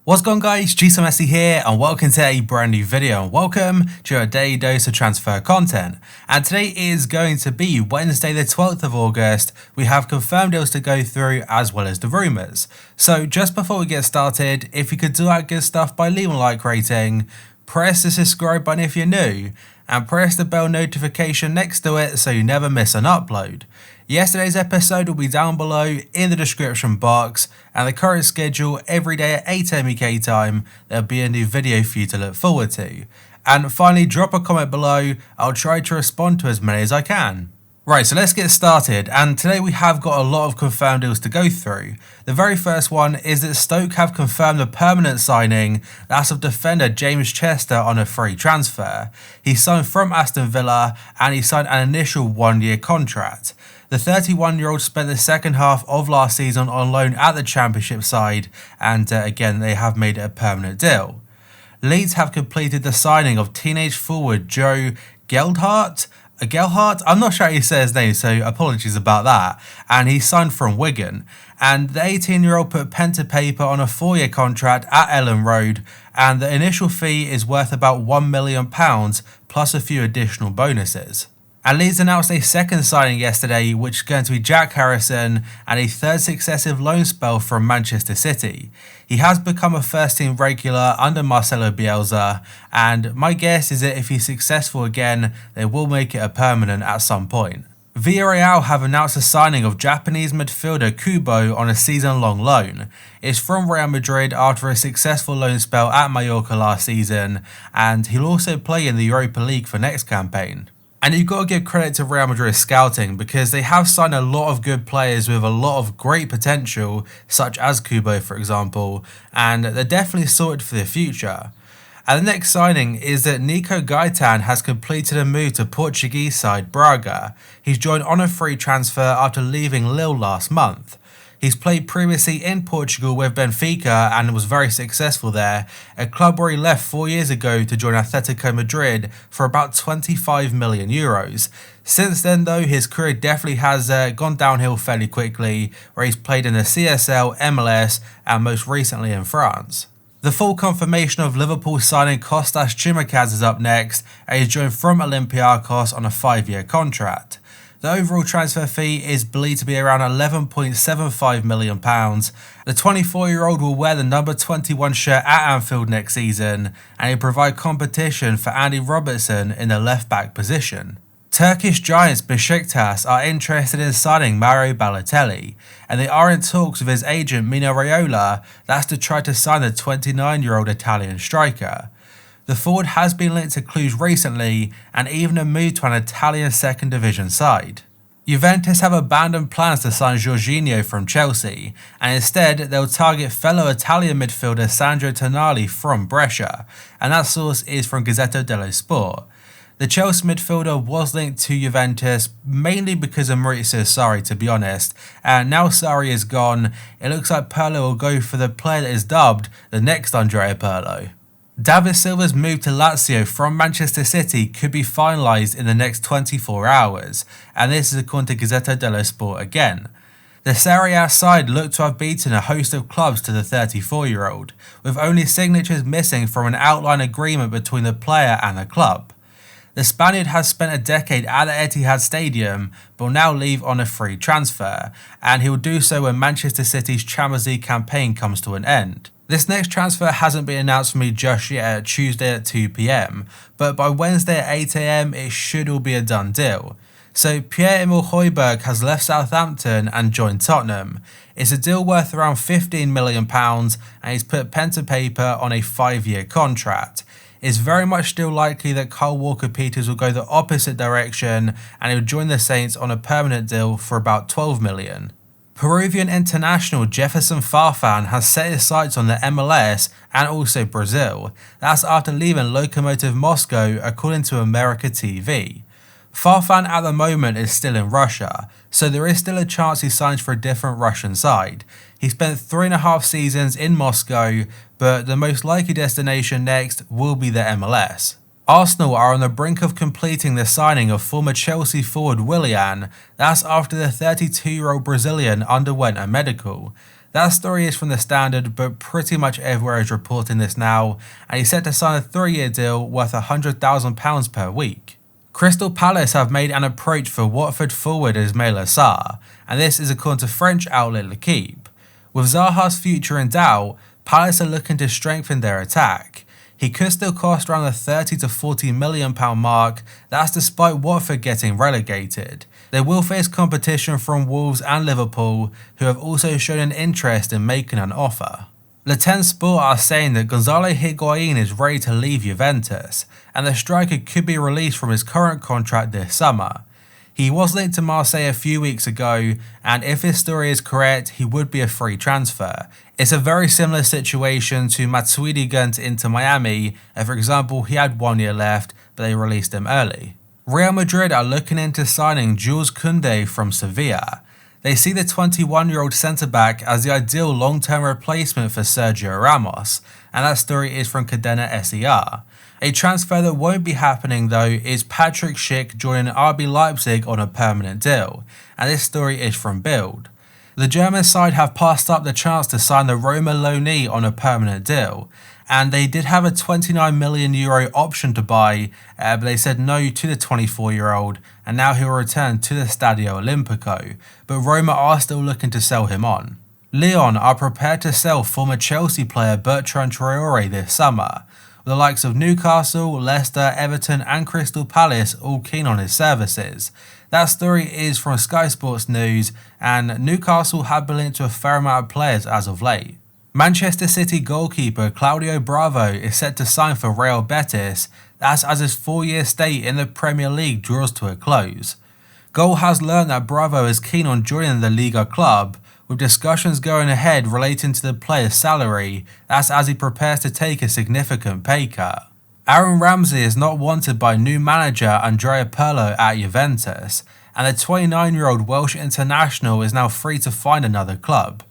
What's going on, guys? Messi here and welcome to a brand new video and welcome to your daily dose of transfer content. And today is going to be Wednesday the 12th of August. We have confirmed deals to go through as well as the rumours. So just before we get started, if you could do that good stuff by leaving a like rating, press the subscribe button if you're new, and press the bell notification next to it so you never miss an upload. Yesterday's episode will be down below in the description box, and the current schedule every day at 8 AM UK time. There'll be a new video for you to look forward to. And finally, drop a comment below. I'll try to respond to as many as I can. Right, so let's get started, and today we have got a lot of confirmed deals to go through. The very first one is that Stoke have confirmed a permanent signing, that's of defender James Chester on a free transfer. He signed from Aston Villa and he signed an initial 1-year contract. The 31-year-old spent the second half of last season on loan at the Championship side, and again they have made it a permanent deal. Leeds have completed the signing of teenage forward Joe Gelhardt, I'm not sure how you say his name, so apologies about that, and he signed from Wigan. And the 18-year-old put pen to paper on a 4-year contract at Ellen Road, and the initial fee is worth about £1 million plus a few additional bonuses. And Leeds announced a second signing yesterday, which is going to be Jack Harrison, and a third successive loan spell from Manchester City. He has become a first team regular under Marcelo Bielsa, and my guess is that if he's successful again, they will make it a permanent at some point. Villarreal have announced the signing of Japanese midfielder Kubo on a season-long loan. It's from Real Madrid after a successful loan spell at Mallorca last season, and he'll also play in the Europa League for next campaign. And you've got to give credit to Real Madrid's scouting, because they have signed a lot of good players with a lot of great potential, such as Kubo for example, and they're definitely sorted for the future. And the next signing is that Nico Gaitan has completed a move to Portuguese side Braga. He's joined on a free transfer after leaving Lille last month. He's played previously in Portugal with Benfica and was very successful there, a club where he left 4 years ago to join Atletico Madrid for about €25 million. Since then though, his career definitely has gone downhill fairly quickly, where he's played in the CSL, MLS and most recently in France. The full confirmation of Liverpool signing Kostas Tsimikas is up next, and he's joined from Olympiacos on a 5-year contract. The overall transfer fee is believed to be around £11.75 million. The 24-year-old will wear the number 21 shirt at Anfield next season, and he'll provide competition for Andy Robertson in the left-back position. Turkish giants Besiktas are interested in signing Mario Balotelli, and they are in talks with his agent Mino Raiola, that's to try to sign the 29-year-old Italian striker. The forward has been linked to Cluj recently, and even a move to an Italian second division side. Juventus have abandoned plans to sign Jorginho from Chelsea, and instead they'll target fellow Italian midfielder Sandro Tonali from Brescia, and that source is from Gazzetta dello Sport. The Chelsea midfielder was linked to Juventus mainly because of Maurizio Sarri, to be honest, and now Sarri is gone, it looks like Pirlo will go for the player that is dubbed the next Andrea Pirlo. David Silva's move to Lazio from Manchester City could be finalised in the next 24 hours, and this is according to Gazzetta dello Sport again. The Serie A side looked to have beaten a host of clubs to the 34-year-old, with only signatures missing from an outline agreement between the player and the club. The Spaniard has spent a decade at the Etihad Stadium, but will now leave on a free transfer, and he will do so when Manchester City's Champions League campaign comes to an end. This next transfer hasn't been announced for me just yet, Tuesday at 2 PM, but by Wednesday at 8 AM it should all be a done deal. So Pierre-Emile Højbjerg has left Southampton and joined Tottenham. It's a deal worth around £15 million, and he's put pen to paper on a 5-year contract. It's very much still likely that Kyle Walker-Peters will go the opposite direction, and he'll join the Saints on a permanent deal for about £12 million. Peruvian international Jefferson Farfan has set his sights on the MLS and also Brazil. That's after leaving Lokomotiv Moscow, according to America TV. Farfan at the moment is still in Russia, so there is still a chance he signs for a different Russian side. He spent 3.5 seasons in Moscow, but the most likely destination next will be the MLS. Arsenal are on the brink of completing the signing of former Chelsea forward Willian. That's after the 32-year-old Brazilian underwent a medical. That story is from the Standard, but pretty much everywhere is reporting this now, and he's set to sign a 3-year deal worth £100,000 per week. Crystal Palace have made an approach for Watford forward Ismaila Sarr, and this is according to French outlet L'Equipe. With Zaha's future in doubt, Palace are looking to strengthen their attack. He could still cost around the £30 to £40 million mark, that's despite Watford getting relegated. They will face competition from Wolves and Liverpool, who have also shown an interest in making an offer. Le Temps Sport are saying that Gonzalo Higuain is ready to leave Juventus, and the striker could be released from his current contract this summer. He was linked to Marseille a few weeks ago, and if his story is correct, he would be a free transfer. It's a very similar situation to Matuidi going to Inter Miami, and for example, he had 1 year left, but they released him early. Real Madrid are looking into signing Jules Koundé from Sevilla. They see the 21-year-old centre-back as the ideal long-term replacement for Sergio Ramos, and that story is from Cadena SER. A transfer that won't be happening though is Patrick Schick joining RB Leipzig on a permanent deal, and this story is from Bild. The German side have passed up the chance to sign the Roma loanee on a permanent deal, and they did have a €29 million option to buy, but they said no to the 24-year-old, and now he will return to the Stadio Olimpico, but Roma are still looking to sell him on. Lyon are prepared to sell former Chelsea player Bertrand Traoré this summer, with the likes of Newcastle, Leicester, Everton and Crystal Palace all keen on his services. That story is from Sky Sports News, and Newcastle have been linked to a fair amount of players as of late. Manchester City goalkeeper Claudio Bravo is set to sign for Real Betis, that's as his 4-year stay in the Premier League draws to a close. Goal has learned that Bravo is keen on joining the Liga club, with discussions going ahead relating to the player's salary, that's as he prepares to take a significant pay cut. Aaron Ramsey is not wanted by new manager Andrea Pirlo at Juventus, and the 29-year-old Welsh international is now free to find another club.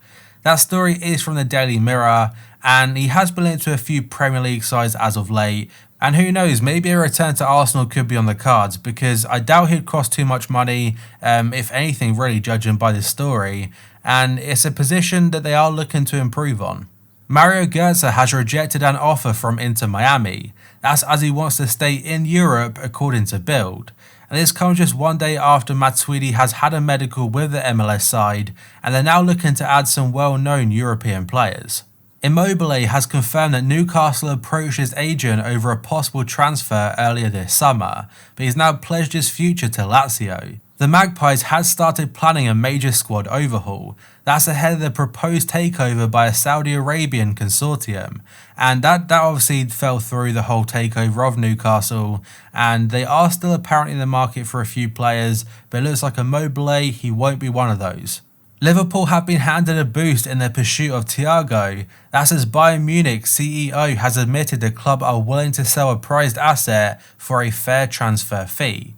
That story is from the Daily Mirror, and he has been linked to a few Premier League sides as of late, and who knows, maybe a return to Arsenal could be on the cards, because I doubt he'd cost too much money, if anything really, judging by this story, and it's a position that they are looking to improve on. Mario Götze has rejected an offer from Inter Miami, that's as he wants to stay in Europe according to Bild. And this comes just 1 day after Matuidi has had a medical with the MLS side, and they're now looking to add some well-known European players. Immobile has confirmed that Newcastle approached his agent over a possible transfer earlier this summer, but he's now pledged his future to Lazio. The Magpies had started planning a major squad overhaul, that's ahead of the proposed takeover by a Saudi Arabian consortium, and that obviously fell through, the whole takeover of Newcastle, and they are still apparently in the market for a few players, but it looks like Immobile, he won't be one of those. Liverpool have been handed a boost in their pursuit of THIAGO, that's as Bayern Munich CEO has admitted the club are willing to sell a prized asset for a fair transfer fee.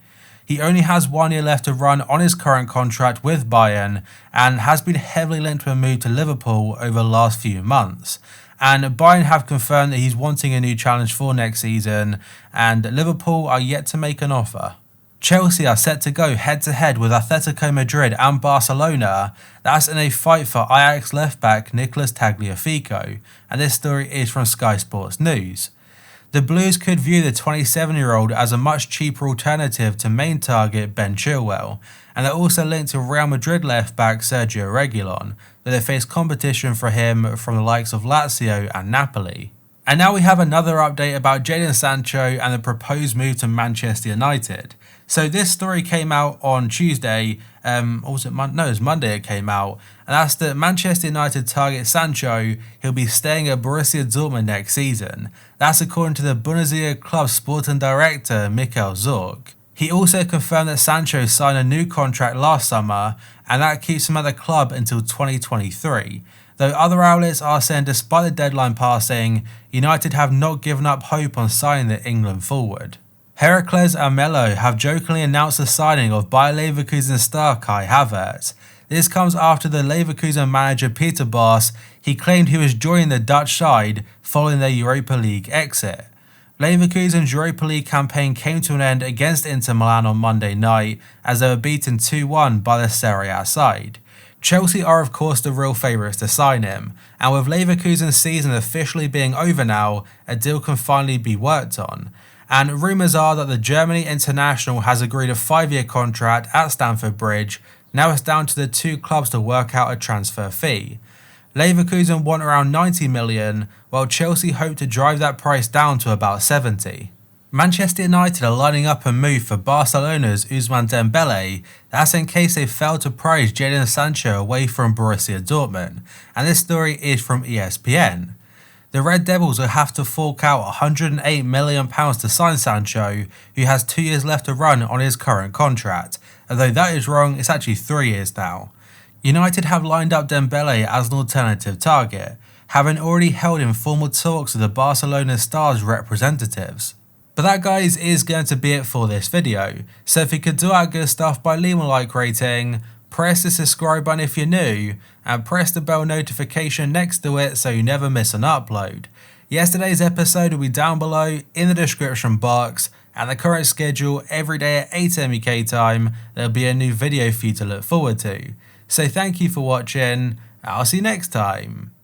He only has 1 year left to run on his current contract with Bayern, and has been heavily linked to a move to Liverpool over the last few months. And Bayern have confirmed that he's wanting a new challenge for next season, and Liverpool are yet to make an offer. Chelsea are set to go head-to-head with Atletico Madrid and Barcelona, that's in a fight for Ajax left-back Nicolas Tagliafico, and this story is from Sky Sports News. The Blues could view the 27-year-old as a much cheaper alternative to main target Ben Chilwell, and they're also linked to Real Madrid left-back Sergio Reguilon, but they face competition for him from the likes of Lazio and Napoli. And now we have another update about Jadon Sancho and the proposed move to Manchester United. So this story came out on Tuesday, or was it Monday? No, it was Monday it came out, and that's that Manchester United target Sancho. He'll be staying at Borussia Dortmund next season. That's according to the Bundesliga club sporting director Michael Zorc. He also confirmed that Sancho signed a new contract last summer, and that keeps him at the club until 2023. Though other outlets are saying despite the deadline passing, United have not given up hope on signing the England forward. Heracles and Melo have jokingly announced the signing of Bayer Leverkusen star Kai Havertz. This comes after the Leverkusen manager Peter Bosz, he claimed he was joining the Dutch side following their Europa League exit. Leverkusen's Europa League campaign came to an end against Inter Milan on Monday night as they were beaten 2-1 by the Serie A side. Chelsea are of course the real favourites to sign him, and with Leverkusen's season officially being over now, a deal can finally be worked on. And rumours are that the Germany international has agreed a 5-year contract at Stamford Bridge. Now it's down to the two clubs to work out a transfer fee. Leverkusen want around 90 million, while Chelsea hope to drive that price down to about 70. Manchester United are lining up a move for Barcelona's Ousmane Dembele. That's in case they fail to prize Jadon Sancho away from Borussia Dortmund, and this story is from ESPN. The Red Devils will have to fork out £108 million to sign Sancho, who has 2 years left to run on his current contract, although that is wrong, it's actually 3 years now. United have lined up Dembele as an alternative target, having already held informal talks with the Barcelona Stars representatives. But that, guys, is going to be it for this video. So if you could do our good stuff by leaving a like rating, press the subscribe button if you're new, and press the bell notification next to it so you never miss an upload. Yesterday's episode will be down below in the description box, and the current schedule every day at 8 AM UK time, there'll be a new video for you to look forward to. So thank you for watching, and I'll see you next time.